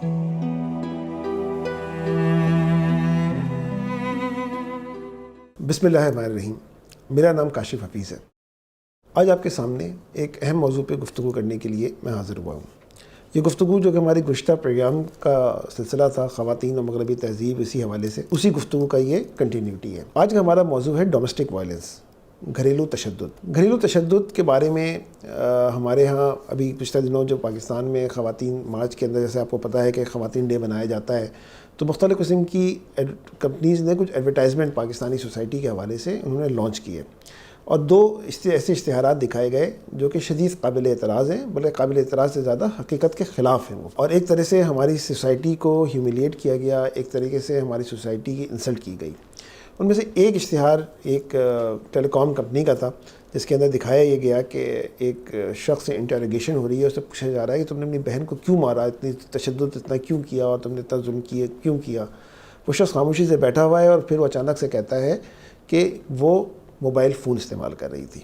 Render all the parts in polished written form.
بسم اللہ الرحمن الرحیم. میرا نام کاشف حفیظ ہے. آج آپ کے سامنے ایک اہم موضوع پہ گفتگو کرنے کے لیے میں حاضر ہوا ہوں. یہ گفتگو جو کہ ہماری گزشتہ پروگرام کا سلسلہ تھا خواتین اور مغربی تہذیب، اسی حوالے سے اسی گفتگو کا یہ کنٹینیوٹی ہے. آج کا ہمارا موضوع ہے ڈومیسٹک وائلنس، گھریلو تشدد. گھریلو تشدد کے بارے میں ہمارے ہاں ابھی پچھلے دنوں جو پاکستان میں خواتین مارچ کے اندر، جیسے آپ کو پتہ ہے کہ خواتین ڈے منایا جاتا ہے، تو مختلف قسم کی کمپنیز نے کچھ ایڈورٹائزمنٹ پاکستانی سوسائٹی کے حوالے سے انہوں نے لانچ کیے، اور دو ایسے اشتہارات دکھائے گئے جو کہ شدید قابل اعتراض ہیں، بلکہ قابل اعتراض سے زیادہ حقیقت کے خلاف ہیں وہ، اور ایک طرح سے ہماری سوسائٹی کو ہیومیلیٹ کیا گیا، ایک طریقے سے ہماری سوسائٹی کی انسلٹ کی گئی. ان میں سے ایک اشتہار ایک ٹیلی کام کمپنی کا تھا، جس کے اندر دکھایا یہ گیا کہ ایک شخص سے انٹروگیشن ہو رہی ہے، اس سے پوچھا جا رہا ہے کہ تم نے اپنی بہن کو کیوں مارا، اتنی تشدد اتنا کیوں کیا، اور تم نے اتنا ظلم کیوں کیا. وہ شخص خاموشی سے بیٹھا ہوا ہے، اور پھر وہ اچانک سے کہتا ہے کہ وہ موبائل فون استعمال کر رہی تھی،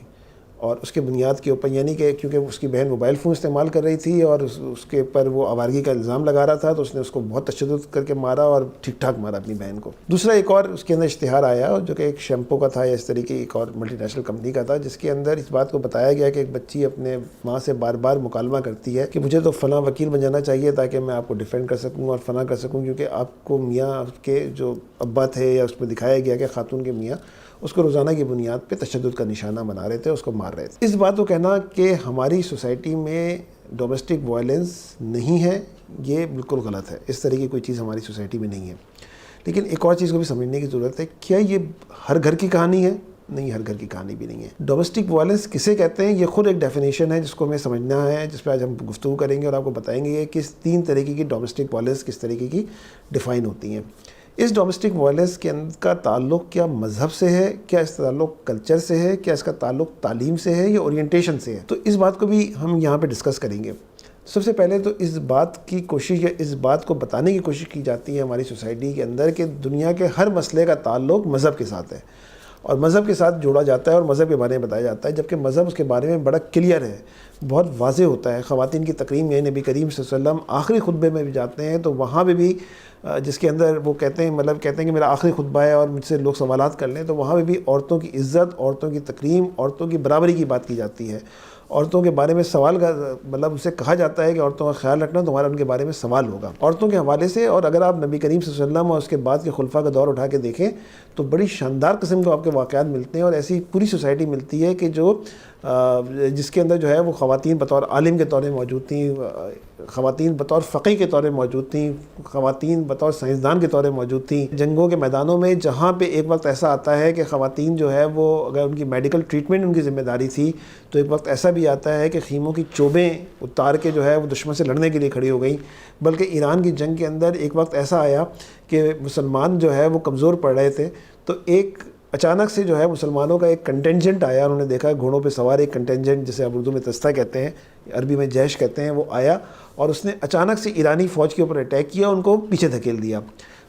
اور اس کے بنیاد کے اوپر، یعنی کہ کیونکہ اس کی بہن موبائل فون استعمال کر رہی تھی اور اس کے اوپر وہ آوارگی کا الزام لگا رہا تھا، تو اس نے اس کو بہت تشدد کر کے مارا، اور ٹھیک ٹھاک مارا اپنی بہن کو. دوسرا ایک اور اس کے اندر اشتہار آیا جو کہ ایک شیمپو کا تھا، یا اس طریقے ایک اور ملٹی نیشنل کمپنی کا تھا، جس کے اندر اس بات کو بتایا گیا کہ ایک بچی اپنے ماں سے بار بار مکالمہ کرتی ہے کہ مجھے تو فلاں وکیل بن جانا چاہیے تاکہ میں آپ کو ڈیفینڈ کر سکوں اور فلاں کر سکوں، کیونکہ آپ کو میاں کے جو ابا تھے، یا اس میں دکھایا گیا کہ خاتون کے میاں اس کو روزانہ کی بنیاد پہ تشدد کا نشانہ بنا رہے تھے، اس کو مار رہے تھے. اس بات کو کہنا کہ ہماری سوسائٹی میں ڈومیسٹک وائلنس نہیں ہے، یہ بالکل غلط ہے. اس طرح کی کوئی چیز ہماری سوسائٹی میں نہیں ہے. لیکن ایک اور چیز کو بھی سمجھنے کی ضرورت ہے. کیا یہ ہر گھر کی کہانی ہے؟ نہیں، ہر گھر کی کہانی بھی نہیں ہے. ڈومیسٹک وائلنس کسے کہتے ہیں، یہ خود ایک ڈیفینیشن ہے جس کو ہمیں سمجھنا ہے، جس پہ آج ہم گفتگو کریں گے، اور آپ کو بتائیں گے کہ کس 3 طریقے کی ڈومیسٹک وائلنس کس طریقے کی ڈیفائن ہوتی ہیں. اس ڈومیسٹک وائلنس کے کا تعلق کیا مذہب سے ہے، کیا اس کا تعلق کلچر سے ہے، کیا اس کا تعلق تعلیم سے ہے، یا اورینٹیشن سے ہے؟ تو اس بات کو بھی ہم یہاں پہ ڈسکس کریں گے. سب سے پہلے تو اس بات کی کوشش، یا اس بات کو بتانے کی کوشش کی جاتی ہے ہماری سوسائٹی کے اندر کہ دنیا کے ہر مسئلے کا تعلق مذہب کے ساتھ ہے، اور مذہب کے ساتھ جوڑا جاتا ہے، اور مذہب کے بارے میں بتایا جاتا ہے، جبکہ مذہب اس کے بارے میں بڑا کلیئر ہے، بہت واضح ہوتا ہے. خواتین کی تقریم میں نبی کریم صلی اللہ علیہ وسلم آخری خطبے میں بھی جاتے ہیں، تو وہاں پہ بھی جس کے اندر وہ کہتے ہیں کہ میرا آخری خطبہ ہے اور مجھ سے لوگ سوالات کر لیں، تو وہاں پہ بھی عورتوں کی عزت، عورتوں کی تکریم، عورتوں کی برابری کی بات کی جاتی ہے. عورتوں کے بارے میں سوال کا اسے کہا جاتا ہے کہ عورتوں کا خیال رکھنا، تمہارا ان کے بارے میں سوال ہوگا عورتوں کے حوالے سے. اور اگر آپ نبی کریم صلی اللہ علیہ وسلم اور اس کے بعد کے خلفاء کا دور اٹھا کے دیکھیں تو بڑی شاندار قسم کے آپ کے واقعات ملتے ہیں، اور ایسی پوری سوسائٹی ملتی ہے کہ جس کے اندر جو ہے وہ خواتین بطور عالم کے طور میں موجود تھیں، خواتین بطور فقیہ کے طور میں موجود تھیں، خواتین بطور سائنسدان کے طور میں موجود تھیں. جنگوں کے میدانوں میں جہاں پہ ایک وقت ایسا آتا ہے کہ خواتین جو ہے وہ، اگر ان کی میڈیکل ٹریٹمنٹ ان کی ذمہ داری تھی، تو ایک وقت ایسا بھی آتا ہے کہ خیموں کی چوبیں اتار کے جو ہے وہ دشمن سے لڑنے کے لیے کھڑی ہو گئیں. بلکہ ایران کی جنگ کے اندر ایک وقت ایسا آیا کہ مسلمان جو ہے وہ کمزور پڑ رہے تھے، تو ایک اچانک سے جو ہے مسلمانوں کا ایک کنٹینجنٹ آیا. انہوں نے دیکھا گھوڑوں پہ سوار ایک کنٹینجنٹ، جسے آپ اردو میں تستہ کہتے ہیں، عربی میں جیش کہتے ہیں، وہ آیا اور اس نے اچانک سے ایرانی فوج کے اوپر اٹیک کیا، ان کو پیچھے دھکیل دیا.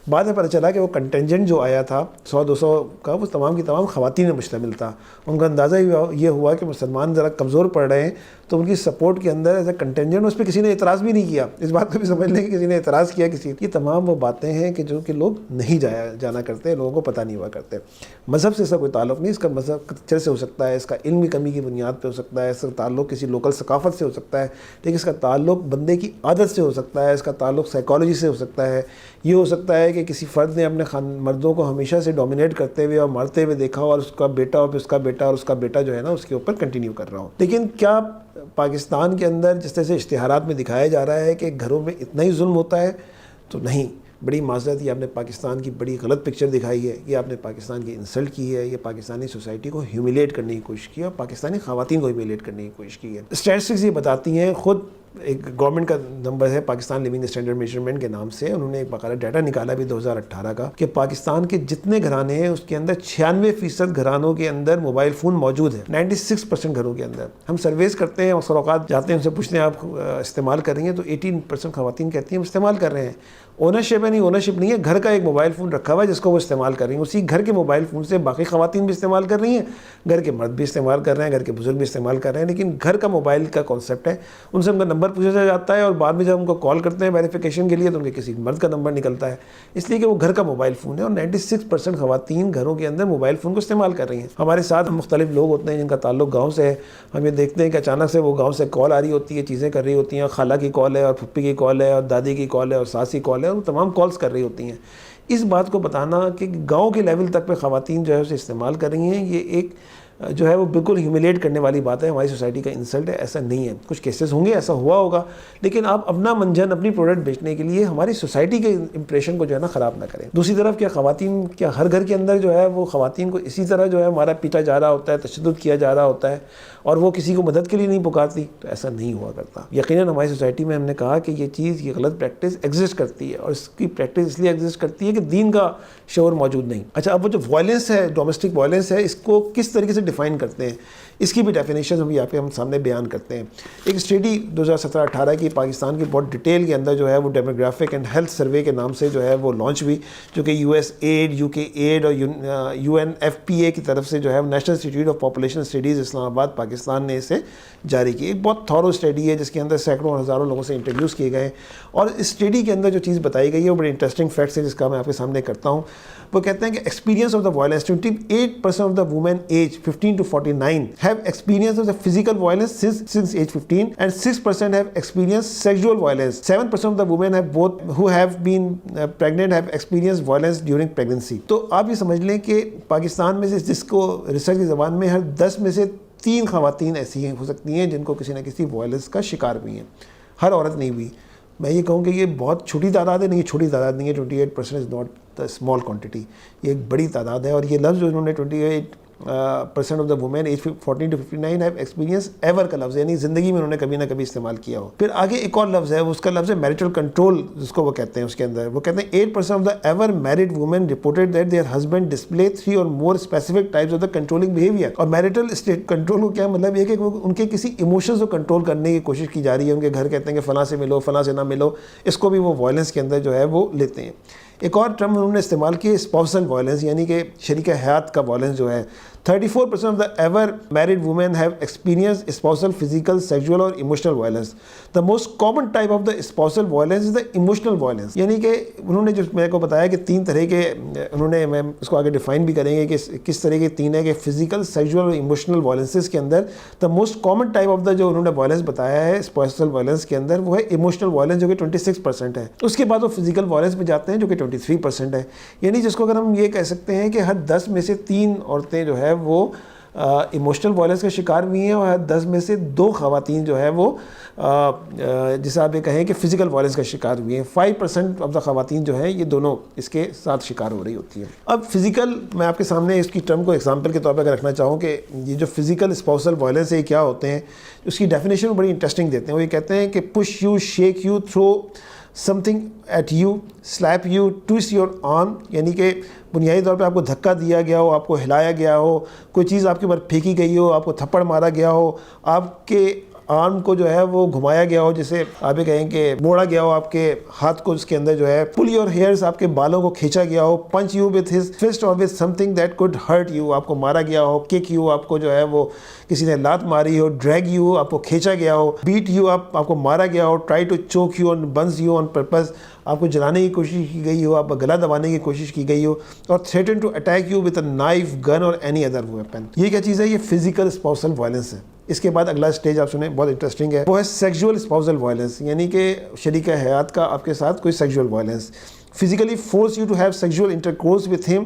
بعد میں پتہ چلا کہ وہ کنٹینجنٹ جو آیا تھا 100-200 کا، وہ تمام کی تمام خواتین میں مشتمل تھا. ان کا اندازہ یہ ہوا کہ مسلمان ذرا کمزور پڑ رہے ہیں، تو ان کی سپورٹ کے اندر ایز اے کنٹینجنٹ اس پہ کسی نے اعتراض بھی نہیں کیا. اس بات کو بھی سمجھ لیں کہ کسی نے اعتراض کیا کسی. یہ تمام وہ باتیں ہیں کہ جو کہ لوگ نہیں جانا کرتے، لوگوں کو پتہ نہیں ہوا کرتے. مذہب سے اس کا کوئی تعلق نہیں. اس کا مذہب کلچر سے ہو سکتا ہے، اس کا علم کی کمی کی بنیاد پہ ہو سکتا ہے، اس کا تعلق کسی لوکل ثقافت سے ہو سکتا ہے، لیکن اس کا تعلق بندے کی عادت سے ہو سکتا ہے، اس کا تعلق سائیکالوجی سے ہو سکتا ہے. یہ ہو سکتا ہے کہ کسی فرد نے اپنے مردوں کو ہمیشہ سے ڈومینیٹ کرتے ہوئے اور مارتے ہوئے دیکھا ہو، اور اس کا بیٹا اور پھر اس کا بیٹا اور اس کا بیٹا جو ہے نا اس کے اوپر کنٹینیو کر رہا ہو. لیکن کیا پاکستان کے اندر جس طرح سے اشتہارات میں دکھایا جا رہا ہے کہ گھروں میں اتنا ہی ظلم ہوتا ہے؟ تو نہیں. بڑی معذرت، یہ آپ نے پاکستان کی بڑی غلط پکچر دکھائی ہے. یہ آپ نے پاکستان کی انسلٹ کی ہے. یہ پاکستانی سوسائٹی کو ہیومیلیٹ کرنے کی کوشش کی ہے، اور پاکستانی خواتین کو ہیومیلیٹ کرنے کی کوشش کی ہے. اسٹیٹسٹکس یہ بتاتی ہیں، خود ایک گورنمنٹ کا نمبر ہے پاکستان لیونگ اسٹینڈرڈ میجرمنٹ کے نام سے، انہوں نے ایک باقاعدہ ڈیٹا نکالا بھی 2018 کا، کہ پاکستان کے جتنے گھرانے ہیں اس کے اندر 96% گھرانوں کے اندر موبائل فون موجود ہے. 96% گھروں کے اندر. ہم سرویز کرتے ہیں، اور اوقات جاتے ہیں، ان سے پوچھتے ہیں آپ استعمال کر رہی ہیں، تو 18% خواتین کہتی ہیں ہم استعمال کر رہے ہیں. اونرشپ ہے نہیں، اونرشپ نہیں ہے، گھر کا ایک موبائل فون رکھا ہوا ہے جس کو وہ استعمال کر رہی ہیں. اسی گھر کے موبائل فون سے باقی خواتین بھی استعمال کر رہی ہیں، گھر کے مرد بھی استعمال کر رہے ہیں، گھر کے بزرگ بھی استعمال کر رہے ہیں. لیکن گھر کا موبائل کا کانسیپٹ ہے. ان سے ہم کا نمبر نمبر پوچھا جاتا ہے اور بعد میں جب ہم کو کال کرتے ہیں ویریفیکیشن کے لیے تو ان کے کسی مرد کا نمبر نکلتا ہے، اس لیے کہ وہ گھر کا موبائل فون ہے، اور 96% خواتین گھروں کے اندر موبائل فون کو استعمال کر رہی ہیں۔ ہمارے ساتھ مختلف لوگ ہوتے ہیں جن کا تعلق گاؤں سے ہے، ہم یہ دیکھتے ہیں کہ اچانک سے وہ گاؤں سے کال آ رہی ہوتی ہے، چیزیں کر رہی ہوتی ہیں، خالہ کی کال ہے اور پھپھی کی کال ہے اور دادی کی کال ہے اور ساس کی کال ہے، اور وہ تمام کالز کر رہی ہوتی ہیں۔ اس بات کو بتانا کہ گاؤں کے لیول تک پہ خواتین جو ہے اسے استعمال کر رہی ہیں، یہ ایک جو ہے وہ بالکل ہیوملیٹ کرنے والی بات ہے، ہماری سوسائٹی کا انسلٹ ہے، ایسا نہیں ہے۔ کچھ کیسز ہوں گے ایسا ہوا ہوگا، لیکن آپ اپنا منجن اپنی پروڈکٹ بیچنے کے لیے ہماری سوسائٹی کے امپریشن کو جو ہے نا خراب نہ کریں۔ دوسری طرف کیا خواتین، کیا ہر گھر کے اندر جو ہے وہ خواتین کو اسی طرح جو ہے مارا پیٹا جا رہا ہوتا ہے، تشدد کیا جا رہا ہوتا ہے اور وہ کسی کو مدد کے لیے نہیں پکارتی؟ تو ایسا نہیں ہوا کرتا۔ یقیناً ہماری سوسائٹی میں ہم نے کہا کہ یہ چیز، یہ غلط پریکٹس ایگزسٹ کرتی ہے، اور اس کی پریکٹس اس لیے ایگزسٹ کرتی ہے کہ دین کا شعور موجود نہیں۔ اچھا، اب وہ جو وائلنس ہے، ڈومیسٹک وائلنس ہے، اس کو کس طریقے سے ڈیفائن کرتے ہیں، اس کی بھی ڈیفینیشن ہم یہاں پہ ہم سامنے بیان کرتے ہیں۔ ایک اسٹڈی 2017-18 کی پاکستان کی بہت ڈیٹیل کے اندر جو ہے وہ ڈیموگرافک اینڈ ہیلتھ سروے کے نام سے جو ہے وہ لانچ ہوئی، جو کہ U S aid, U K aid اور UNFPA کی طرف سے جو ہے National Institute of Population Studies Islamabad Pakistan نے اسے جاری کی۔ ایک بہت تھورو اسٹڈی ہے جس کے اندر سینکڑوں اور ہزاروں لوگوں سے انٹرویوز کیے گئے، اور اس اسٹڈی کے اندر جو چیز بتائی گئی ہے وہ بڑی انٹرسٹنگ فیکٹس ہے جس کا میں آپ کے سامنے کرتا ہوں۔ وہ کہتے ہیں کہ experience of the violence, 28% of the women age 15 to 49 have experienced the physical violence since age 15, and 6% have experienced sexual violence. 7% of the women have both who have been pregnant have experienced violence during pregnancy. تو آپ یہ سمجھ لیں کہ پاکستان میں سے، جس کو ریسرچ کی زبان میں ہر 10 میں سے 3 خواتین ایسی ہو سکتی ہیں جن کو کسی نہ کسی وائلنس کا شکار ہوئی ہیں، ہر عورت نہیں ہوئی۔ میں یہ کہوں کہ یہ بہت چھوٹی تعداد ہے، نہیں، یہ چھوٹی تعداد نہیں ہے۔ 28% از ناٹ اسمال کوانٹٹی، یہ ایک بڑی تعداد ہے۔ اور یہ لفظ جو انہوں نے 28% of the women age 14 to 59 have experience, ever کا لفظ یعنی زندگی میں انہوں نے کبھی نہ کبھی استعمال کیا ہو۔ پھر آگے ایک اور لفظ ہے، اس کا لفظ ہے میرٹل کنٹرول، جس کو وہ کہتے ہیں۔ اس کے اندر وہ کہتے ہیں 8% of the ever married women reported that their husband display 3 or more specific types of the controlling behaviour. اور میرٹل اسٹیٹ کنٹرول کو کیا مطلب یہ کہ ان کے کسی ایموشنز کو کنٹرول کرنے کی کوشش کی جا رہی ہے، ان کے گھر کہتے ہیں کہ فلاں سے ملو، فلاں سے نہ ملو، اس کو بھی وہ وائلنس کے اندر جو ہے وہ لیتے ہیں۔ ایک اور ٹرم انہوں نے استعمال کی، اسپاؤسل وائلنس، یعنی کہ شریک حیات کا وائلنس جو ہے۔ 34% of the ever married women have experience spousal physical, sexual اور emotional violence. The most common type of the spousal violence is the emotional violence, یعنی کہ انہوں نے جو میرے کو بتایا کہ 3 طرح کے، انہوں نے، میں اس کو آگے ڈیفائن بھی کریں گے کہ کس طرح کے 3 ہے، کہ فزیکل، سیکچوئل اور ایموشنل وائلنسز کے اندر the most common type of the جو انہوں نے وائلنس بتایا ہے اسپاؤسل وائلنس کے اندر، وہ ہے ایموشنل وائلنس، جو کہ 26% ہے۔ اس کے بعد وہ فزیکل وائلنس میں جاتے ہیں جو کہ 23% ہے، یعنی جس کو اگر ہم یہ کہہ سکتے ہیں کہ ہر 10 میں سے 3 عورتیں جو ہے وہ ایموشنل وائلنس کا شکار ہوئی ہیں، اور ہر 10 میں سے 2 خواتین جو ہے وہ جسے آپ یہ کہیں کہ فزیکل وائلنس کا شکار ہوئی ہیں۔ 5% آف دا خواتین جو ہیں یہ دونوں اس کے ساتھ شکار ہو رہی ہوتی ہیں۔ اب فزیکل، میں آپ کے سامنے اس کی ٹرم کو ایگزامپل کے طور پہ اگر رکھنا چاہوں کہ یہ جو فزیکل اسپاؤسل وائلنس ہے یہ کیا ہوتے ہیں، اس کی ڈیفینیشن بڑی انٹرسٹنگ دیتے ہیں۔ وہ یہ کہتے ہیں کہ push you, shake you, through something at you, slap you, twist your arm، یعنی کہ بنیادی طور پہ آپ کو دھکا دیا گیا ہو، آپ کو ہلایا گیا ہو، کوئی چیز آپ کے اوپر پھینکی گئی ہو، آپ کو تھپڑ مارا گیا ہو، آپ کے آرم کو جو ہے وہ گھمایا گیا ہو، جسے آپ یہ کہیں کہ موڑا گیا ہو، آپ کے ہاتھ کو اس کے اندر جو ہے پل یور ہیئرز، آپ کے بالوں کو کھینچا گیا ہو، پنچ یو وتھ ہز فسٹ اور with some thing that could hurt you, آپ کو مارا گیا ہو، کک یو، آپ کو جو ہے وہ کسی نے لات ماری ہو، ڈریگ یو، آپ کو کھینچا گیا ہو، بیٹ یو، آپ کو مارا گیا ہو، try to Chowk you and buns you on purpose, آپ کو جلانے کی کوشش کی گئی ہو، آپ کا گلا دبانے کی کوشش کی گئی ہو، اور threaten to attack you with a knife, gun اور اینی ادر ویپن۔ یہ کیا چیز ہے؟ یہ فزیکل اسپاؤسل وائلنس ہے۔ اس کے بعد اگلا اسٹیج آپ سنیں، بہت انٹرسٹنگ ہے، وہ ہے سیکشول اسپاؤسل وائلنس، یعنی کہ شریک حیات کا آپ کے ساتھ کوئی sexual violence. Physically force you to have sexual intercourse with him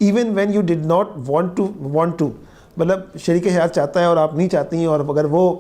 even when you did not want to, مطلب شریک حیات چاہتا ہے اور آپ نہیں چاہتی ہیں، اور اگر وہ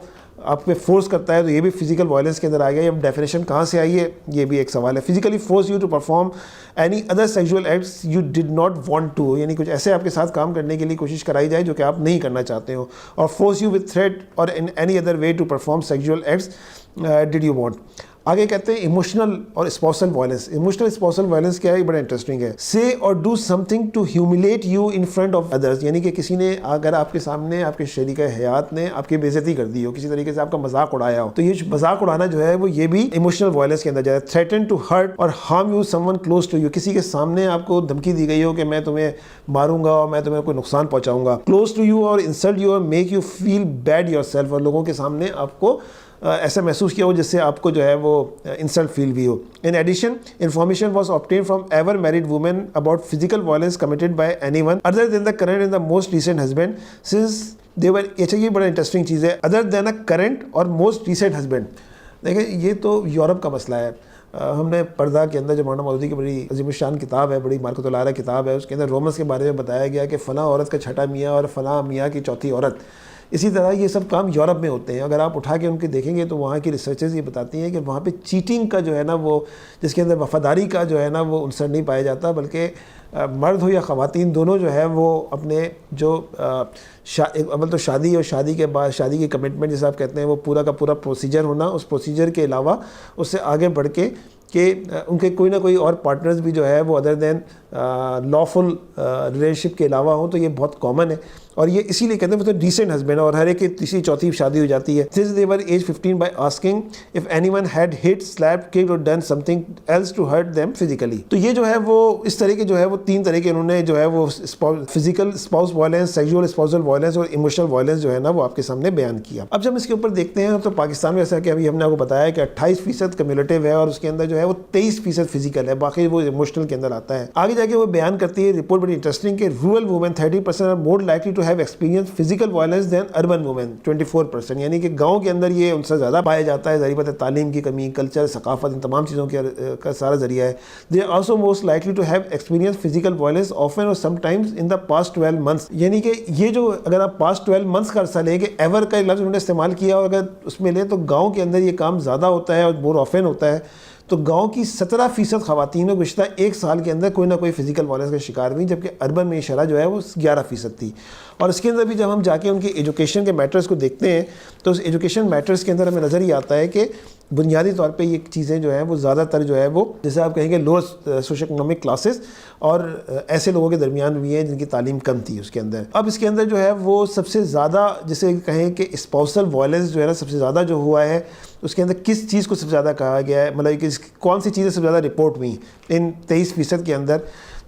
آپ پہ فورس کرتا ہے تو یہ بھی فزیکل وائلنس کے اندر آ گیا۔ اب ڈیفینیشن کہاں سے آئی ہے یہ بھی ایک سوال ہے۔ Physically force you to perform any other sexual acts you did not want to, یعنی کچھ ایسے آپ کے ساتھ کام کرنے کے لیے کوشش کرائی جائے جو کہ آپ نہیں کرنا چاہتے ہو، اور force you with threat or in any other way to perform sexual acts did you want. آگے کہتے ہیں ایموشنل اور spousal violence. Emotional spousal violence کیا ہے؟ بڑا انٹرسٹنگ ہے۔ Say or do something to humiliate you in front of others, یعنی کہ کسی نے اگر آپ کے سامنے، آپ کے شریک حیات نے آپ کی بے عزتی کر دی ہو، کسی طریقے سے آپ کا مذاق اڑایا ہو، تو یہ مذاق اڑانا جو ہے وہ یہ بھی ایموشنل وائلنس کے اندر جاتا ہے۔ Threaten to hurt or harm you someone close to you, کسی کے سامنے آپ کو دھمکی دی گئی ہو کہ میں تمہیں ماروں گا اور میں تمہیں کوئی نقصان پہنچاؤں گا۔ Close to you or insult you or make you feel bad yourself, اور لوگوں کے سامنے آپ کو ایسا محسوس کیا ہو جس سے آپ کو جو ہے وہ انسلٹ فیل بھی ہو. In addition information was obtained from ever married women about physical violence committed by anyone other than the current and the most recent husband since they were. اچھا یہ بڑا انٹرسٹنگ چیز ہے, other than a current or most recent husband. دیکھیں یہ تو Europe کا مسئلہ ہے. ہم نے پردہ کے اندر جو مولانا مودودی کی بڑی عظیم الشان کتاب ہے, بڑی مارکت العارہ کتاب ہے, اس کے اندر رومنس کے بارے میں بتایا گیا کہ فلاں عورت کا چھٹا میاں اور فلاں میاں کی چوتھی عورت. اسی طرح یہ سب کام یورپ میں ہوتے ہیں. اگر آپ اٹھا کے ان کے دیکھیں گے تو وہاں کی ریسرچز یہ بتاتی ہیں کہ وہاں پہ چیٹنگ کا جو ہے نا وہ, جس کے اندر وفاداری کا جو ہے نا وہ عنصر نہیں پایا جاتا, بلکہ مرد ہو یا خواتین دونوں جو ہے وہ اپنے جو اول تو شادی اور شادی کے بعد شادی کی کمٹمنٹ جسے آپ کہتے ہیں وہ پورا کا پورا پروسیجر ہونا, اس پروسیجر کے علاوہ اس سے آگے بڑھ کے کہ ان کے کوئی نہ کوئی اور پارٹنرز بھی جو ہے وہ ادر دین لافل ریلیشنشپ کے علاوہ ہوں, تو یہ بہت کامن ہے. اور یہ اسی لیے کہتے ہیں مطلب ڈیسنٹ ہسبینڈ, اور ہر ایک کی تیسری چوتھی شادی ہو جاتی ہے. Since they were age 15 by asking if anyone had hit, slapped, kicked or done something else to hurt them physically. تو یہ جو ہے وہ اس طرح کے جو ہے وہ تین طرح کے انہوں نے جو ہے وہ physical spouse violence, sexual spousal violence اور ایموشنل وائلنس جو ہے نا وہ آپ کے سامنے بیان کیا. اب جب اس کے اوپر دیکھتے ہیں تو پاکستان میں ایسا کہ ابھی ہم نے آپ کو بتایا کہ 28% کمیولیٹیو ہے اور اس کے اندر جو ہے وہ 23% فزیکل ہے, باقی وہ ایموشنل کے اندر آتا ہے. آگے جا کے وہ بیان کرتی ہے رپورٹ بڑی انٹرسٹنگ کہ rural women 30% are more likely to have experienced physical violence than urban women 24%. یعنی کہ گاؤں کے اندر یہ ان سے زیادہ پایا جاتا ہے. ظاہر بات ہے تعلیم کی کمی, کلچر, ثقافت, ان تمام چیزوں کا سارا ذریعہ ہے. They are also most likely to have experienced physical violence often or sometimes in the past 12 months. یعنی کہ یہ جو اگر آپ past 12 months کا عرصہ لیں کہ ایور کا لفظ انہوں نے استعمال کیا, اور اگر اس میں لیں تو گاؤں کے اندر یہ کام زیادہ ہوتا ہے اور more often ہوتا ہے. تو گاؤں کی 17% خواتین گزشتہ ایک سال کے اندر کوئی نہ کوئی فزیکل وائلنس کا شکار ہوئی, جبکہ اربن میں یہ شرح جو ہے وہ 11% تھی. اور اس کے اندر بھی جب ہم جا کے ان کی ایجوکیشن کے میٹرز کو دیکھتے ہیں تو اس ایجوکیشن میٹرز کے اندر ہمیں نظر یہ آتا ہے کہ بنیادی طور پہ یہ چیزیں جو ہیں وہ زیادہ تر جو ہے وہ جیسے آپ کہیں گے لوور سوشل اکنامک کلاسز اور ایسے لوگوں کے درمیان بھی ہیں جن کی تعلیم کم تھی اس کے اندر. اب اس کے اندر جو ہے وہ سب سے زیادہ جسے کہیں کہ اسپاؤسل وائلنس جو ہے نا سب سے زیادہ جو ہوا ہے, اس کے اندر کس چیز کو سب سے زیادہ کہا گیا ہے, مطلب کہ کون سی چیزیں سب سے زیادہ رپورٹ ہوئیں ان 23% کے اندر.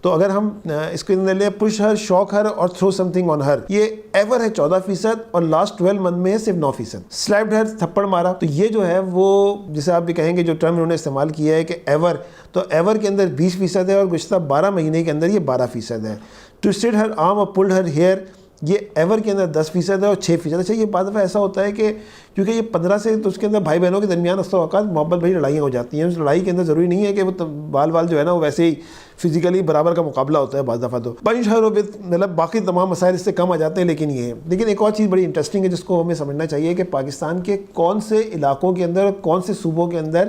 تو اگر ہم اس کے اندر لیں پش ہر, شوک ہر اور تھرو سم تھنگ آن ہر, یہ ایور ہے 14% اور لاسٹ 12 منتھ میں ہے صرف 9%. سلیپڈ ہر, تھپڑ مارا, تو یہ جو ہے وہ جسے آپ بھی کہیں گے جو ٹرم انہوں نے استعمال کیا ہے کہ ایور, تو ایور کے اندر 20% ہے اور گزشتہ 12 مہینے کے اندر یہ 12% ہے. ٹوسٹڈ ہر آرم اور پلڈ ہر ہیئر, یہ ایور کے اندر 10% ہے اور 6%. اچھا یہ بعض دفعہ ایسا ہوتا ہے کہ کیونکہ یہ 15 سے تو اس کے اندر بھائی بہنوں کے درمیان اکثر اوقات محبت بھری لڑائیاں ہو جاتی ہیں. اس لڑائی کے اندر ضروری نہیں ہے کہ وہ بال جو ہے نا وہ ویسے ہی فزیکلی برابر کا مقابلہ ہوتا ہے, بعض دفعہ تو پنچ ہر مطلب باقی تمام مسائل اس سے کم آ جاتے ہیں. لیکن یہ ہے, لیکن ایک اور چیز بڑی انٹرسٹنگ ہے جس کو ہمیں سمجھنا چاہیے کہ پاکستان کے کون سے علاقوں کے اندر کون سے صوبوں کے اندر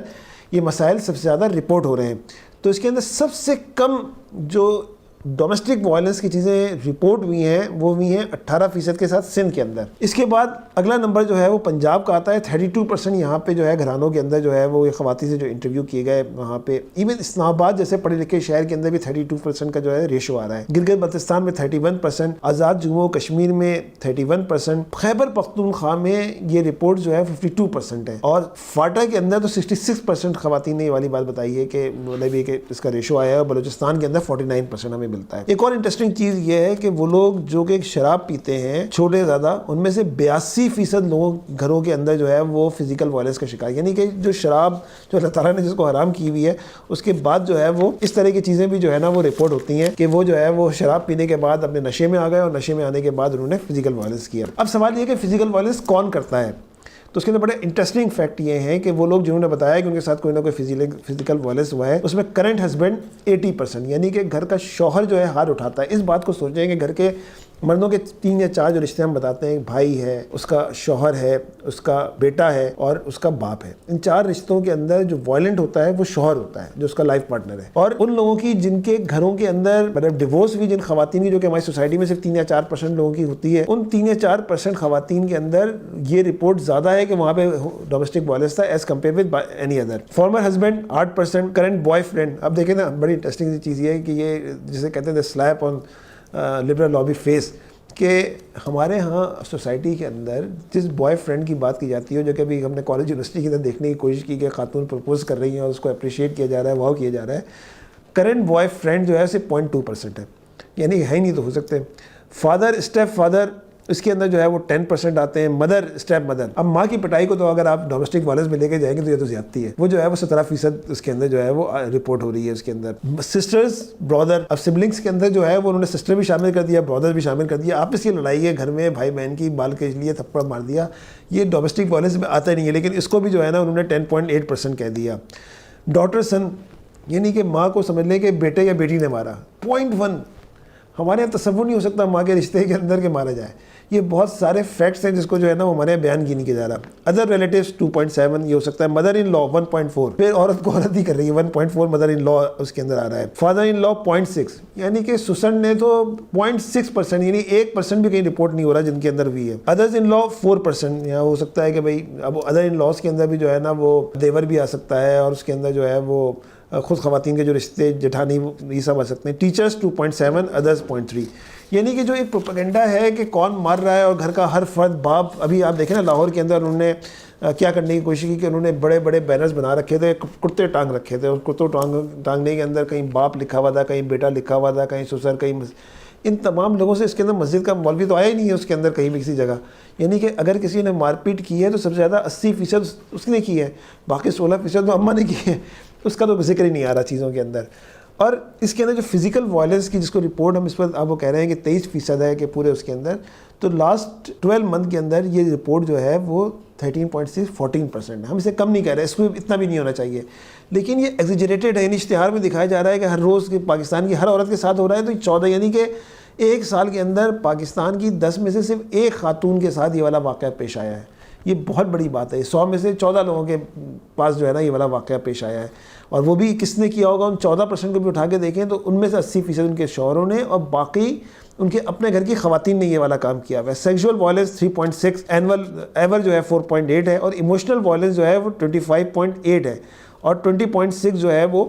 یہ مسائل سب سے زیادہ رپورٹ ہو رہے ہیں. تو اس کے اندر سب سے کم جو ڈومیسٹک وائلنس کی چیزیں رپورٹ ہوئی ہیں وہ ہوئی ہیں 18% کے ساتھ سندھ کے اندر. اس کے بعد اگلا نمبر جو ہے وہ پنجاب کا آتا ہے 32%. یہاں پہ جو ہے گھرانوں کے اندر جو ہے وہ خواتین سے جو انٹرویو کیے گئے وہاں پہ, ایون اسلام آباد جیسے پڑھے لکھے شہر کے اندر بھی 32% کا جو ہے ریشو آ رہا ہے. گلگت بلتستان میں 31%, آزاد جموں کشمیر میں 31%, خیبر پختونخوا میں یہ رپورٹ جو ہے 52% ہے, اور فاٹا کے اندر تو 66% خواتین نے یہ والی بات بتائی ہے کہ مطلب یہ کہ اس کا ریشو آیا ہے, اور بلوچستان کے اندر 49% ہمیں ملتا ہے. ایک اور انٹرسٹنگ چیز یہ ہے کہ وہ لوگ جو کہ شراب پیتے ہیں چھوٹے زیادہ, ان میں سے 82% لوگوں گھروں کے اندر جو ہے وہ فزیکل وائلنس کا شکار, یعنی کہ جو شراب جو اللہ تعالیٰ نے جس کو حرام کی ہوئی ہے اس کے بعد جو ہے وہ اس طرح کی چیزیں بھی جو ہے نا وہ رپورٹ ہوتی ہیں کہ وہ جو ہے وہ شراب پینے کے بعد اپنے نشے میں آ گئے, اور نشے میں آنے کے بعد انہوں نے فزیکل وائلنس کیا. اب سوال یہ کہ فزیکل وائلنس کون کرتا ہے, تو اس کے اندر بڑے انٹرسٹنگ فیکٹ یہ ہیں کہ وہ لوگ جنہوں نے بتایا کہ ان کے ساتھ کوئی نہ کوئی فزیکل وائلنس ہوا ہے, اس میں کرنٹ ہسبینڈ 80%, یعنی کہ گھر کا شوہر جو ہے ہاتھ اٹھاتا ہے. اس بات کو سوچیں کہ گھر کے مردوں کے 3 یا 4 جو رشتے ہم بتاتے ہیں, بھائی ہے, اس کا شوہر ہے, اس کا بیٹا ہے اور اس کا باپ ہے, ان 4 رشتوں کے اندر جو وائلنٹ ہوتا ہے وہ شوہر ہوتا ہے جو اس کا لائف پارٹنر ہے. اور ان لوگوں کی جن کے گھروں کے اندر مطلب ڈیورس ہوئی جن خواتین کی جو کہ ہماری سوسائٹی میں صرف 3 یا 4% لوگوں کی ہوتی ہے, ان 3 یا 4% خواتین کے اندر یہ رپورٹ زیادہ ہے کہ وہاں پہ ڈومیسٹک وائلنس تھا as compare with any other. Former husband 8%, current boyfriend. اب دیکھیں نا بڑی انٹرسٹنگ چیز یہ ہے کہ یہ جسے کہتے ہیں سلیپ آن لبرل لابی فیس, کہ ہمارے ہاں سوسائٹی کے اندر جس بوائے فرینڈ کی بات کی جاتی ہے, جو کہ ابھی ہم نے کالج یونیورسٹی کے اندر دیکھنے کی کوشش کی کہ خاتون پرپوز کر رہی ہیں اور اس کو اپریشیٹ کیا جا رہا ہے, واو کیا جا رہا ہے, کرنٹ بوائے فرینڈ جو ہے صرف 0.2% ہے, یعنی ہے ہی نہیں تو ہو سکتے. فادر, اسٹیپ فادر اس کے اندر جو ہے وہ 10% آتے ہیں مدر اسٹیپ مدر. اب ماں کی پٹائی کو تو اگر آپ ڈومیسٹک وائلنس میں لے کے جائیں گے تو یہ تو زیادتی ہے. وہ جو ہے وہ 17% اس کے اندر جو ہے وہ رپورٹ ہو رہی ہے. اس کے اندر سسٹرز برادر، اب سبلنگس کے اندر جو ہے وہ انہوں نے سسٹر بھی شامل کر دیا، برادر بھی شامل کر دیا. آپس کی لڑائی ہے گھر میں، بھائی بہن کی بال کے لیے تھپڑ مار دیا، یہ ڈومیسٹک وائلنس میں آتا ہی نہیں ہے. لیکن اس کو بھی جو ہے نا انہوں نے 10.8% کہہ دیا. ڈاٹر سن، یعنی کہ ماں کو سمجھ لیں کہ بیٹے یا بیٹی نے مارا، 0.1. ہمارے یہاں تصور نہیں ہو سکتا ماں کے رشتے کے اندر کہ مارا جائے. یہ بہت سارے فیکٹس ہیں جس کو جو ہے نا وہ ہمارے بیان کی نہیں کیا جا رہا. ادر ریلیٹیوز 2.7 یہ ہو سکتا ہے. مدر ان لا 1.4، پھر عورت کو عورت ہی کر رہی ہے، 1.4 مدر ان لا اس کے اندر آ رہا ہے. فادر ان لا 0.6، یعنی کہ سسن نے تو 0.6%، یعنی 1% بھی کہیں رپورٹ نہیں ہو رہا جن کے اندر بھی ہے. ادرز ان لا 4%، یہاں ہو سکتا ہے کہ بھائی اب ادر ان لاس کے اندر بھی جو ہے نا وہ دیور بھی آ سکتا ہے، اور اس کے اندر جو ہے وہ خود خواتین کے جو رشتے جٹھانی یہ سب آ سکتے ہیں. Teachers 2.7، others 0.3. یعنی کہ جو ایک پروپیگنڈا ہے کہ کون مار رہا ہے، اور گھر کا ہر فرد باپ. ابھی آپ دیکھیں نا لاہور کے اندر انہوں نے کیا کرنے کی کوشش کی کہ انہوں نے بڑے بڑے بینرز بنا رکھے تھے، کرتے ٹانگ رکھے تھے. اور کرتوں ٹانگنے کے اندر کہیں باپ لکھا ہوا تھا، کہیں بیٹا لکھا ہوا تھا، کہیں سسر، کہیں ان تمام لوگوں سے. اس کے اندر مسجد کا مولوی تو آیا ہی نہیں ہے اس کے اندر کہیں بھی کسی جگہ. یعنی کہ اگر کسی نے مار پیٹ کی ہے تو سب سے زیادہ 80% اس نے کی ہے، باقی 16% تو اماں نے کی ہے. اس کا تو ذکر ہی نہیں آ رہا چیزوں کے اندر. اور اس کے اندر جو فزیکل وائلنس کی جس کو رپورٹ ہم اس پر آپ وہ کہہ رہے ہیں کہ 23% ہے کہ پورے اس کے اندر، تو لاسٹ 12 منتھ کے اندر یہ رپورٹ جو ہے وہ 13.6 14% ہے. ہم اسے کم نہیں کہہ رہے، اس کو اتنا بھی نہیں ہونا چاہیے، لیکن یہ ایگزیجریٹڈ ہے. یعنی اشتہار میں دکھایا جا رہا ہے کہ ہر روز کے پاکستان کی ہر عورت کے ساتھ ہو رہا ہے. تو 14، یعنی کہ ایک سال کے اندر پاکستان کی 10 میں سے صرف ایک خاتون کے ساتھ یہ والا واقعہ پیش آیا ہے. یہ بہت بڑی بات ہے. 100 میں سے 14 لوگوں کے پاس جو ہے نا یہ والا واقعہ پیش آیا ہے. اور وہ بھی کس نے کیا ہوگا؟ ان 14% کو بھی اٹھا کے دیکھیں تو ان میں سے 80% ان کے شوہروں نے، اور باقی ان کے اپنے گھر کی خواتین نے یہ والا کام کیا ہوا ہے. سیکشول وائلنس 3.6، ایور جو ہے 4.8 ہے، اور ایموشنل وائلنس جو ہے وہ 25.8 ہے، اور 20.6 جو ہے وہ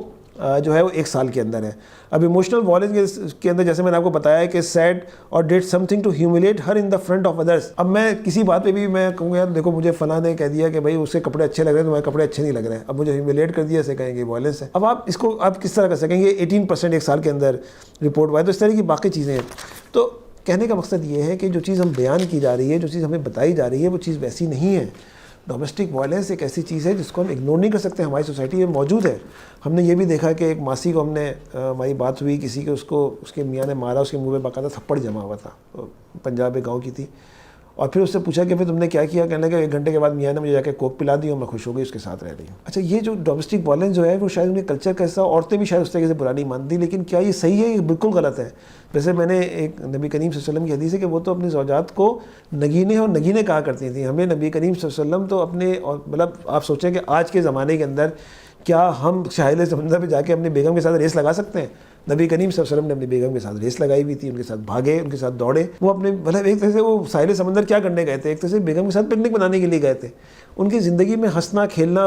ایک سال کے اندر ہے. اب ایموشنل وائلنس کے اندر جیسے میں نے آپ کو بتایا ہے کہ said or did something to humiliate her in the front of others. اب میں کسی بات پہ بھی میں کہوں گا یار دیکھو مجھے فلاں نے کہہ دیا کہ بھائی اس کے کپڑے اچھے لگ رہے ہیں، تمہارے کپڑے اچھے نہیں لگ رہے ہیں، اب مجھے ہیوملیٹ کر دیا، اسے کہیں گے وائلنس ہے. اب آپ اس کو آپ کس طرح کر سکیں گے؟ 18% ایک سال کے اندر رپورٹ ہوا ہے. تو اس طرح کی باقی چیزیں ہیں. تو کہنے کا مقصد یہ ہے کہ جو چیز ہم بیان کی جا رہی ہے، جو چیز ہمیں بتائی جا رہی ہے، وہ چیز ویسی نہیں ہے. ڈومیسٹک وائلنس ایک ایسی چیز ہے جس کو ہم اگنور نہیں کر سکتے. ہماری سوسائٹی میں موجود ہے. ہم نے یہ بھی دیکھا کہ ایک ماسی کو ہماری بات ہوئی کسی کے، اس کے میاں نے مارا، اس کے منہ پہ باقاعدہ تھپڑ جما ہوا تھا. پنجاب کے گاؤں کی تھی. اور پھر اس سے پوچھا کہ پھر تم نے کیا کیا؟ کہنے لگا 1 گھنٹے کے بعد میاں نے مجھے جا کے کوک پلا دی اور میں خوش ہو گئی، اس کے ساتھ رہ رہی ہوں. اچھا، یہ جو ڈومیسٹک وائلنس جو ہے وہ شاید ان کے کلچر کا حصہ، عورتیں بھی شاید اس طریقے سے برا نہیں مانتی، لیکن کیا یہ صحیح ہے؟ یہ بالکل غلط ہے. ویسے میں نے ایک نبی کریم صلی اللہ علیہ وسلم کی حدیث ہے کہ وہ تو اپنی زوجات کو نگینے اور نگینے کہا کرتی تھیں. ہمیں نبی کریم صلی اللہ علیہ وسلم تو اپنے، اور مطلب آپ سوچیں کہ آج کے زمانے کے اندر کیا ہم ساحل سمندر پہ جا کے اپنی بیگم کے ساتھ ریس لگا سکتے ہیں؟ نبی کریم صلی اللہ علیہ وسلم نے اپنی بیگم کے ساتھ ریس لگائی ہوئی تھی، ان کے ساتھ بھاگے، ان کے ساتھ دوڑے. وہ اپنے مطلب ایک طرح سے وہ ساحل سمندر کیا کرنے گئے تھے؟ ایک طرح سے بیگم کے ساتھ پکنک بنانے کے لیے گئے تھے. ان کی زندگی میں ہنسنا کھیلنا،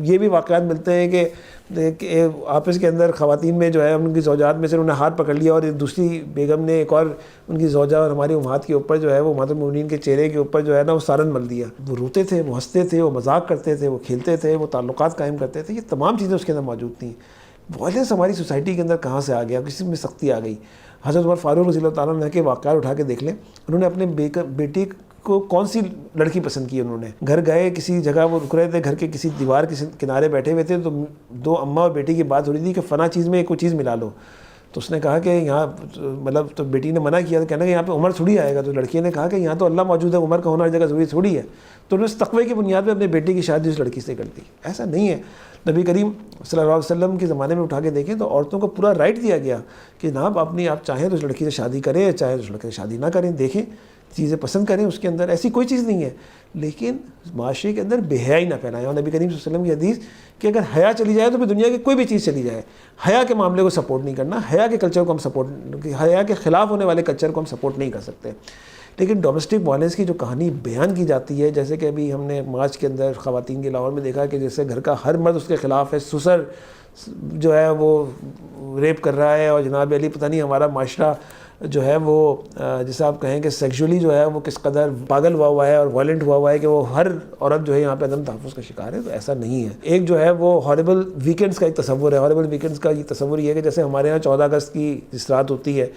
یہ بھی واقعات ملتے ہیں کہ آپس کے اندر خواتین میں جو ہے ان کی زوجات میں سے انہوں نے ہاتھ پکڑ لیا، اور دوسری بیگم نے ایک اور ان کی زوجہ اور ہماری امہات کے اوپر جو ہے وہ امہات المؤمنین کے چہرے کے اوپر جو ہے نا وہ سارن مل دیا. وہ روتے تھے، وہ ہنستے تھے، وہ مذاق کرتے تھے، وہ کھیلتے تھے، وہ تعلقات قائم کرتے تھے. یہ تمام چیزیں اس کے اندر موجود تھیں. وائلنس ہماری سوسائٹی کے اندر کہاں سے آ گیا؟ کسی میں سختی آ گئی. حضرت عمر فاروق رضی اللہ تعالیٰ عنہ کے واقعات اٹھا کے دیکھ لیں. انہوں نے اپنے بیٹی کو کون سی لڑکی پسند کی؟ انہوں نے گھر گئے کسی جگہ، وہ رک رہے تھے گھر کے کسی دیوار کے کنارے بیٹھے ہوئے تھے، تو 2 اماں اور بیٹی کی بات ہو رہی تھی کہ فلاں چیز میں کوئی چیز ملا لو. تو اس نے کہا کہ یہاں مطلب، تو بیٹی نے منع کیا، تو کہنا کہ یہاں پہ عمر تھوڑی آئے گا. تو لڑکی نے کہا کہ یہاں تو اللہ موجود ہے، عمر کا ہونا ہر جگہ ضروری تھوڑی ہے. تو انہوں نے اس تقوی کی بنیاد پہ اپنے بیٹے کی شادی اس لڑکی سے کر دی. ایسا نہیں ہے. نبی کریم صلی اللہ علیہ وسلم کے زمانے میں اٹھا کے دیکھیں تو عورتوں کو پورا رائٹ دیا گیا کہ جناب آپ چاہیں تو اس لڑکی سے شادی کریں، چاہے اس لڑکے سے شادی نہ کریں، دیکھیں چیزیں پسند کریں. اس کے اندر ایسی کوئی چیز نہیں ہے. لیکن معاشرے کے اندر بے حیائی نہ پھیلائیں. اور نبی کریم صلی اللہ علیہ وسلم کی حدیث کہ اگر حیا چلی جائے تو پھر دنیا کی کوئی بھی چیز چلی جائے. حیا کے معاملے کو سپورٹ نہیں کرنا، حیا کے کلچر کو ہم سپورٹ، حیا کے خلاف ہونے والے کلچر کو ہم سپورٹ نہیں کر سکتے. لیکن ڈومیسٹک وائلنس کی جو کہانی بیان کی جاتی ہے، جیسے کہ ابھی ہم نے مارچ کے اندر خواتین کے لاہور میں دیکھا کہ جیسے گھر کا ہر مرد اس کے خلاف ہے، سسر جو ہے وہ ریپ کر رہا ہے، اور جناب علی پتہ نہیں ہمارا معاشرہ جو ہے وہ جیسے آپ کہیں کہ سیکشولی جو ہے وہ کس قدر پاگل ہوا ہے اور وائلنٹ ہوا ہے کہ وہ ہر عورت جو ہے یہاں پہ عدم تحفظ کا شکار ہے. تو ایسا نہیں ہے. ایک جو ہے وہ ہارریبل ویکینڈز کا ایک تصور ہے. ہارریبل ویکینڈز کا یہ تصور یہ ہے کہ جیسے ہمارے یہاں 14 اگست کی جس رات ہوتی ہے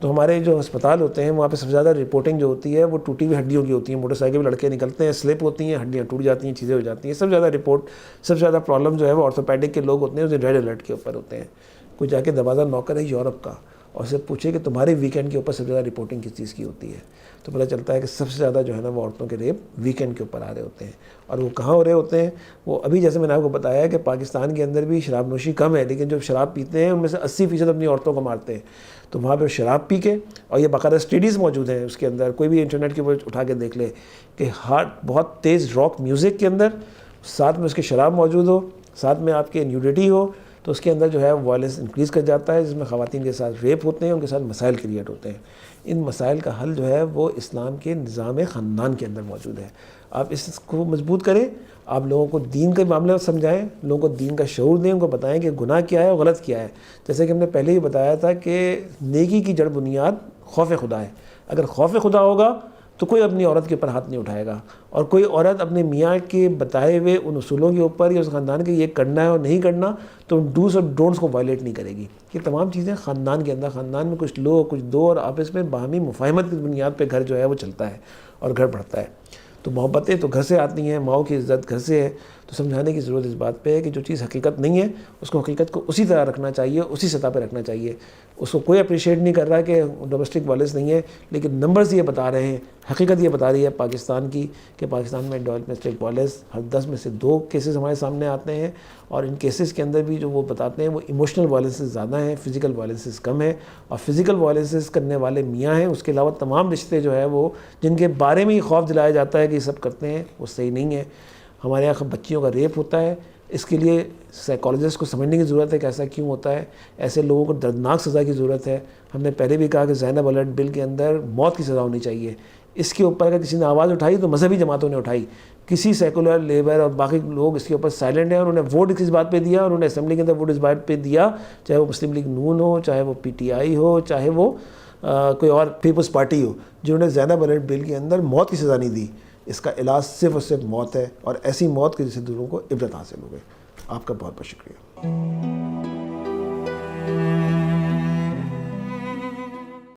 تو ہمارے جو ہسپتال ہوتے ہیں وہاں پہ سب سے زیادہ رپورٹنگ جو ہوتی ہے وہ ٹوٹی ہوئی ہڈیوں کی ہوتی ہیں. موٹر سائیکل پہ لڑکے نکلتے ہیں, سلپ ہوتی ہیں, ہڈیاں ٹوٹ جاتی ہیں, چیزیں ہو جاتی ہیں. سب سے زیادہ رپورٹ, سب سے زیادہ پرابلم جو ہے وہ آرتھوپیڈک کے لوگ ہوتے ہیں, جو ریڈ الرٹ کے اوپر ہوتے ہیں. کوئی جا کے دروازہ نوک کرے یورپ کا اور اسے پوچھے کہ تمہارے ویکینڈ کے اوپر سب سے زیادہ رپورٹنگ کس چیز کی ہوتی ہے, تو پتہ چلتا ہے کہ سب سے زیادہ جو ہے نا وہ عورتوں کے ریپ ویکینڈ کے اوپر آ رہے ہوتے ہیں. اور وہ کہاں ہو رہے ہوتے ہیں؟ وہ ابھی جیسے میں نے آپ کو بتایا ہے کہ پاکستان کے اندر بھی شراب نوشی کم ہے, لیکن جو شراب پیتے ہیں ان میں سے 80% اپنی عورتوں کو مارتے ہیں. تو وہاں پہ شراب پی کے, اور یہ باقاعدہ اسٹڈیز موجود ہیں اس کے اندر, کوئی بھی انٹرنیٹ کے اوپر اٹھا کے دیکھ لے کہ ہارڈ بہت تیز راک میوزک کے اندر ساتھ میں اس کے شراب موجود ہو, ساتھ میں آپ کے نیوڈیٹی ہو, تو اس کے اندر جو ہے وائلنس انکریز کر جاتا ہے, جس میں خواتین کے ساتھ ریپ ہوتے ہیں, ان کے ساتھ مسائل کریٹ ہوتے ہیں. ان مسائل کا حل جو ہے وہ اسلام کے نظام خاندان کے اندر موجود ہے. آپ اس کو مضبوط کریں, آپ لوگوں کو دین کے معاملے میں سمجھائیں, لوگوں کو دین کا شعور دیں, ان کو بتائیں کہ گناہ کیا ہے اور غلط کیا ہے. جیسے کہ ہم نے پہلے ہی بتایا تھا کہ نیکی کی جڑ بنیاد خوف خدا ہے. اگر خوف خدا ہوگا تو کوئی اپنی عورت کے اوپر ہاتھ نہیں اٹھائے گا, اور کوئی عورت اپنے میاں کے بتائے ہوئے ان اصولوں کے اوپر یا اس خاندان کے یہ کرنا ہے اور نہیں کرنا تو ان ڈوز اور ڈونٹس کو وائلیٹ نہیں کرے گی. یہ تمام چیزیں خاندان کے اندر, خاندان میں کچھ لو کچھ دو اور آپس میں باہمی مفاہمت کی بنیاد پہ گھر جو ہے وہ چلتا ہے اور گھر بڑھتا ہے. تو محبتیں تو گھر سے آتی ہیں, ماؤں کی عزت گھر سے ہے. تو سمجھانے کی ضرورت اس بات پہ ہے کہ جو چیز حقیقت نہیں ہے اس کو حقیقت کو اسی طرح رکھنا چاہیے, اسی سطح پہ رکھنا چاہیے. اس کو کوئی اپریشیٹ نہیں کر رہا کہ ڈومیسٹک وائلنس نہیں ہے, لیکن نمبرز یہ بتا رہے ہیں, حقیقت یہ بتا رہی ہے پاکستان کی کہ پاکستان میں ڈومیسٹک وائلنس ہر 10 میں سے 2 کیسز ہمارے سامنے آتے ہیں. اور ان کیسز کے اندر بھی جو وہ بتاتے ہیں وہ ایموشنل وائلنسز زیادہ ہیں, فزیکل وائلنسز کم ہیں. اور فزیکل وائلنسز کرنے والے میاں ہیں, اس کے علاوہ تمام رشتے جو ہے وہ جن کے بارے میں ہی خوف دلایا جاتا ہے کہ یہ سب کرتے ہیں, وہ صحیح نہیں ہے. ہمارے یہاں بچیوں کا ریپ ہوتا ہے, اس کے لیے سائیکالوجسٹ کو سمجھنے کی ضرورت ہے کہ ایسا کیوں ہوتا ہے. ایسے لوگوں کو دردناک سزا کی ضرورت ہے. ہم نے پہلے بھی کہا کہ زینب الرٹ بل کے اندر موت کی سزا ہونی چاہیے. اس کے اوپر اگر کسی نے آواز اٹھائی تو مذہبی جماعتوں نے اٹھائی, کسی سیکولر لیبر اور باقی لوگ اس کے اوپر سائلنٹ ہیں. انہوں نے ووٹ اس بات پہ دیا, انہوں نے اسمبلی کے اندر ووٹ اس بات پہ دیا, چاہے وہ مسلم لیگ نون ہو, چاہے وہ PTI ہو, چاہے وہ کوئی اور پیپلز پارٹی ہو, جنہوں نے زینب الرٹ بل کے اندر موت کی سزا نہیں دی. اس کا علاج صرف اور صرف موت ہے, اور ایسی موت کے جس سے دوسروں کو عبرت حاصل ہو گئی. آپ کا بہت بہت شکریہ.